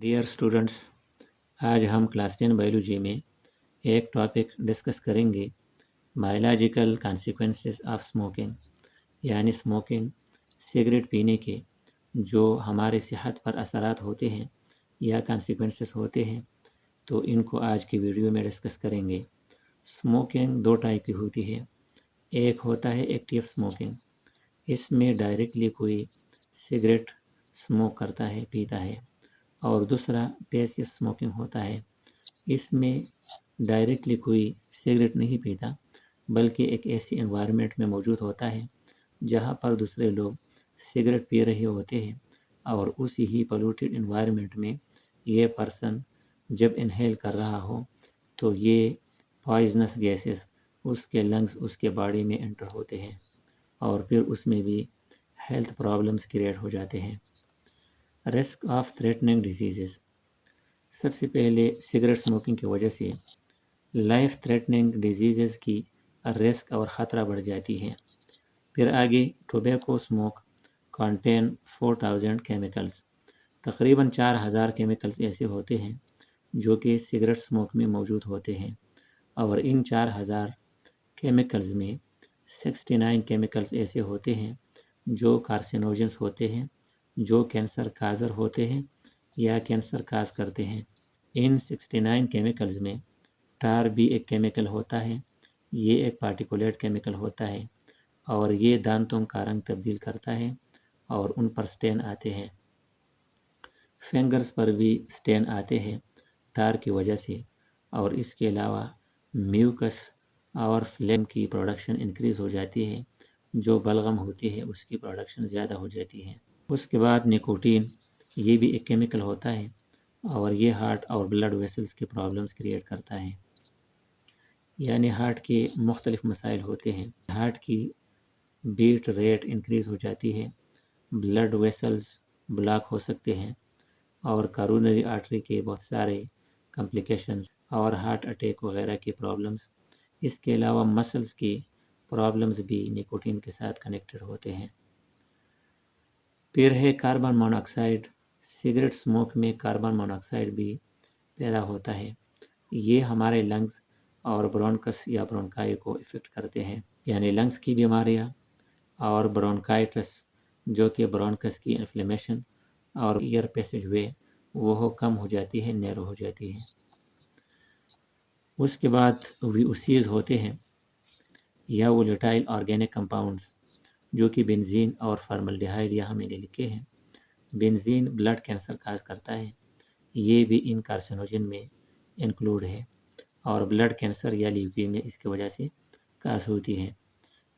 Dear students, आज हम class 10 biology में एक टॉपिक डिस्कस करेंगे, बायोलॉजिकल कॉन्सिक्वेंसेस ऑफ स्मोकिंग। यानी स्मोकिंग, सिगरेट पीने के जो हमारे सेहत पर असरात होते हैं या कॉन्सिक्वेंसेस होते हैं, तो इनको आज की वीडियो में डिस्कस करेंगे। स्मोकिंग दो टाइप की होती है। एक होता है एक्टिव स्मोकिंग, इसमें डायरेक्टली कोई सिगरेट स्मोक करता है, पीता है। और दूसरा पैसिव स्मोकिंग होता है, इसमें डायरेक्टली कोई सिगरेट नहीं पीता, बल्कि एक ऐसी एनवायरनमेंट में मौजूद होता है जहाँ पर दूसरे लोग सिगरेट पी रहे होते हैं, और उसी ही पोल्यूटेड एनवायरनमेंट में ये पर्सन जब इनहेल कर रहा हो तो ये पॉइजनस गैसेस उसके लंग्स, उसके बॉडी में एंटर होते हैं और फिर उसमें भी हेल्थ प्रॉब्लम्स क्रिएट हो जाते हैं। Risk of threatening disease. सबसे पहले सिगरेट स्मोकिंग की वजह से लाइफ थ्रेटनिंग डिजीज़ की रिस्क और ख़तरा बढ़ जाती है। फिर आगे टोबैको स्मोक कंटेन 4000 केमिकल्स। तकरीबन 4000 केमिकल्स ऐसे होते हैं जो कि सिगरेट स्मोक में मौजूद होते हैं, और इन 4000 केमिकल्स में 69 केमिकल्स ऐसे होते हैं जो कार्सिनोजेंस होते हैं, जो कैंसर काज़र होते हैं या कैंसर काज करते हैं। इन 69 केमिकल्स में टार भी एक केमिकल होता है। ये एक पार्टिकुलेट केमिकल होता है और ये दांतों का रंग तब्दील करता है और उन पर स्टेन आते हैं। फिंगर्स पर भी स्टेन आते हैं टार की वजह से। और इसके अलावा म्यूकस और फ्लेम की प्रोडक्शन इंक्रीज़ हो जाती है, जो बलगम होती है उसकी प्रोडक्शन ज़्यादा हो जाती है। उसके बाद निकोटीन, ये भी एक केमिकल होता है और ये हार्ट और ब्लड वेसल्स की प्रॉब्लम्स क्रिएट करता है। यानी हार्ट के मुख्तलिफ मसाइल होते हैं। हार्ट की बीट रेट इंक्रीज़ हो जाती है, ब्लड वेसल्स ब्लॉक हो सकते हैं और करोनरी आर्टरी के बहुत सारे कॉम्प्लिकेशंस और हार्ट अटैक वगैरह की प्रॉब्लम्स। इसके अलावा मसल्स की प्रॉब्लम्स भी निकोटीन के साथ कनेक्टेड होते हैं। फिर है कार्बन मोनोऑक्साइड। सिगरेट स्मोक में कार्बन मोनोऑक्साइड भी पैदा होता है। ये हमारे लंग्स और ब्रोंकस या ब्रोंकाई को इफ़ेक्ट करते हैं, यानी लंग्स की बीमारियाँ और ब्रोंकाइटिस, जो कि ब्रोंकस की इन्फ्लेमेशन और ईयर पैसेज वे वो कम हो जाती है, नैरो हो जाती है। उसके बाद वीओसीज होते हैं या वोलेटाइल ऑर्गेनिक कंपाउंड्स, जो कि बेंजीन और फॉर्मल्डिहाइड यहाँ मैंने लिखे हैं। बेंजीन ब्लड कैंसर काज करता है, ये भी इन कार्सिनोजन में इंक्लूड है और ब्लड कैंसर या ल्यूकेमिया इसकी वजह से काज होती है।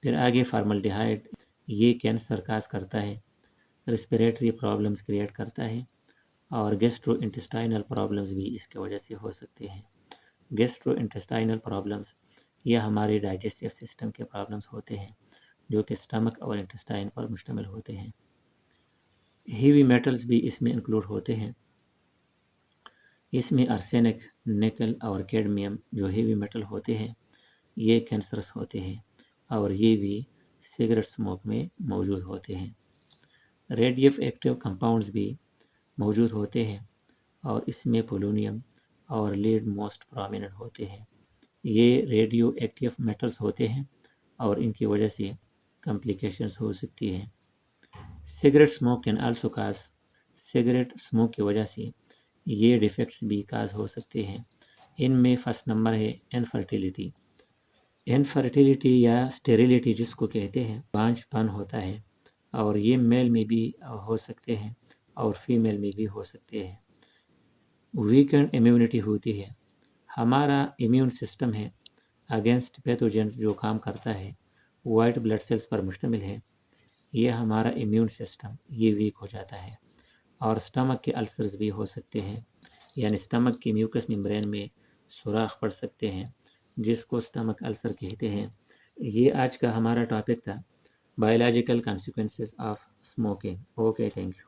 फिर आगे फॉर्मल्डिहाइड, ये कैंसर काज करता है, रेस्पिरेटरी प्रॉब्लम्स क्रिएट करता है और गैस्ट्रो इंटेस्टाइनल प्रॉब्लम्स भी इसके वजह से हो सकते हैं। गैस्ट्रो इंटेस्टाइनल प्रॉब्लम्स ये हमारे डाइजेस्टिव सिस्टम के प्रॉब्लम्स होते हैं, जो कि स्टमक और इंटेस्टाइन पर मुश्तमिल होते हैं। हेवी मेटल्स भी इसमें इंक्लूड होते हैं। इसमें आर्सेनिक, निकल और कैडमियम जो हेवी मेटल होते हैं, ये कैंसरस होते हैं और ये भी सिगरेट स्मोक में मौजूद होते हैं। रेडियो एक्टिव कंपाउंड्स भी मौजूद होते हैं और इसमें पोलोनियम और लीड मोस्ट प्रोमिनेंट होते हैं। ये रेडियो एक्टिव मेटल्स होते हैं और इनकी वजह से कॉम्प्लिकेशंस हो सकती है। Cigarette smoke can also cause, cigarette smoke की वजह से ये डिफेक्ट्स भी काज हो सकते हैं। इनमें फर्स्ट नंबर है इनफर्टिलिटी। इनफर्टिलिटी या स्टेरिलिटी जिसको कहते हैं, बांझपन होता है और ये मेल में भी हो सकते हैं और फीमेल में भी हो सकते हैं। वीकेंड इम्यूनिटी होती है, हमारा इम्यून सिस्टम है अगेंस्ट पैथोजेंस जो काम करता है, वाइट ब्लड सेल्स पर मुश्तमिल है। ये हमारा इम्यून सिस्टम ये वीक हो जाता है और स्टमक के अल्सर्स भी हो सकते हैं, यानी स्टमक की म्यूकस मेम्ब्रेन में सुराख पड़ सकते हैं, जिसको स्टमक अल्सर कहते हैं। ये आज का हमारा टॉपिक था, biological consequences of smoking. Okay, thank you.